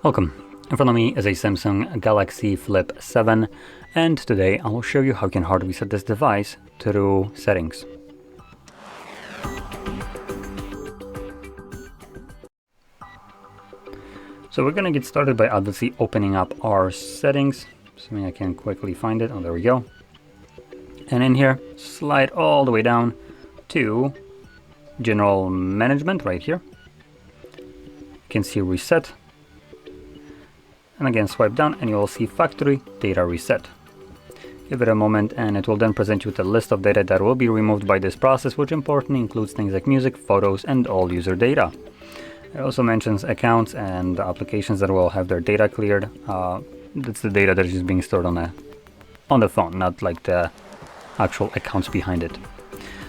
Welcome. In front of me is a Samsung Galaxy Flip 7, and today I will show you how you can hard reset this device through settings. So we're gonna get started by obviously opening up our settings. Assuming I can quickly find it. Oh, there we go. And in here, slide all the way down to General Management right here. You can see Reset. And again, swipe down and you will see Factory Data Reset. Give it a moment and it will then present you with a list of data that will be removed by this process, which importantly includes things like music, photos, and all user data. It also mentions accounts and applications that will have their data cleared. That's the data that is just being stored on the phone, not like the actual accounts behind it.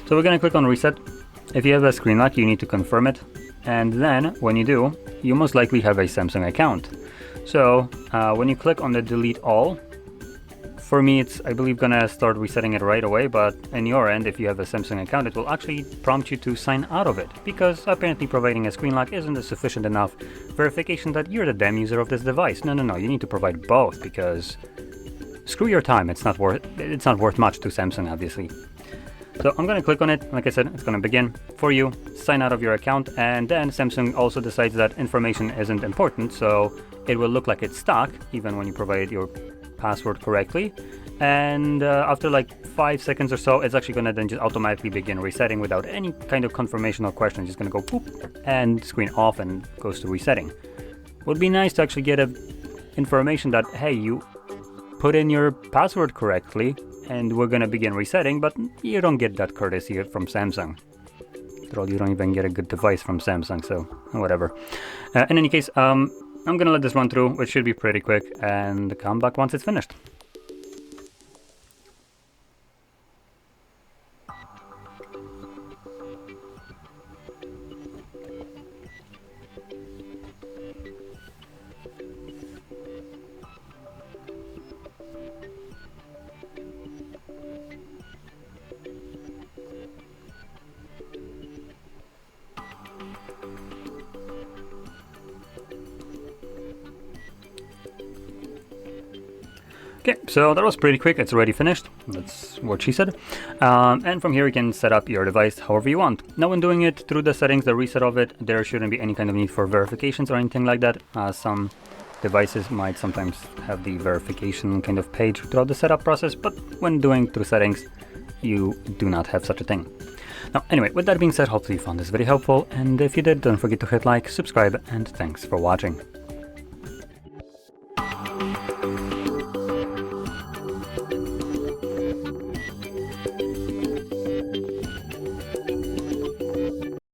So we're going to click on Reset. If you have a screen lock, you need to confirm it. And then when you do, you most likely have a Samsung account. So when you click on the delete all, for me it's I believe gonna start resetting it right away, but in your end, if you have a Samsung account, it will actually prompt you to sign out of it, because apparently providing a screen lock isn't a sufficient enough verification that you're the damn user of this device. No, you need to provide both, because screw your time, it's not worth much to Samsung, obviously. So I'm going to click on it. Like I said, it's going to begin for you, sign out of your account, and then Samsung also decides that information isn't important, so it will look like it's stuck even when you provide your password correctly. And after like 5 seconds or so, it's actually going to then just automatically begin resetting without any kind of confirmation or question. It's just going to go poop and screen off and goes to resetting. Would be nice to actually get information that, hey, you put in your password correctly and we're going to begin resetting, but you don't get that courtesy from Samsung. After all, you don't even get a good device from Samsung, so whatever. In any case, I'm going to let this run through, which should be pretty quick, and come back once it's finished. Okay, so that was pretty quick. It's already finished. That's what she said. And from here you can set up your device however you want. Now when doing it through the settings, the reset of it, there shouldn't be any kind of need for verifications or anything like that. Some devices might sometimes have the verification kind of page throughout the setup process, but when doing through settings, you do not have such a thing. Now, anyway, with that being said, hopefully you found this very helpful, and if you did, don't forget to hit like, subscribe, and thanks for watching.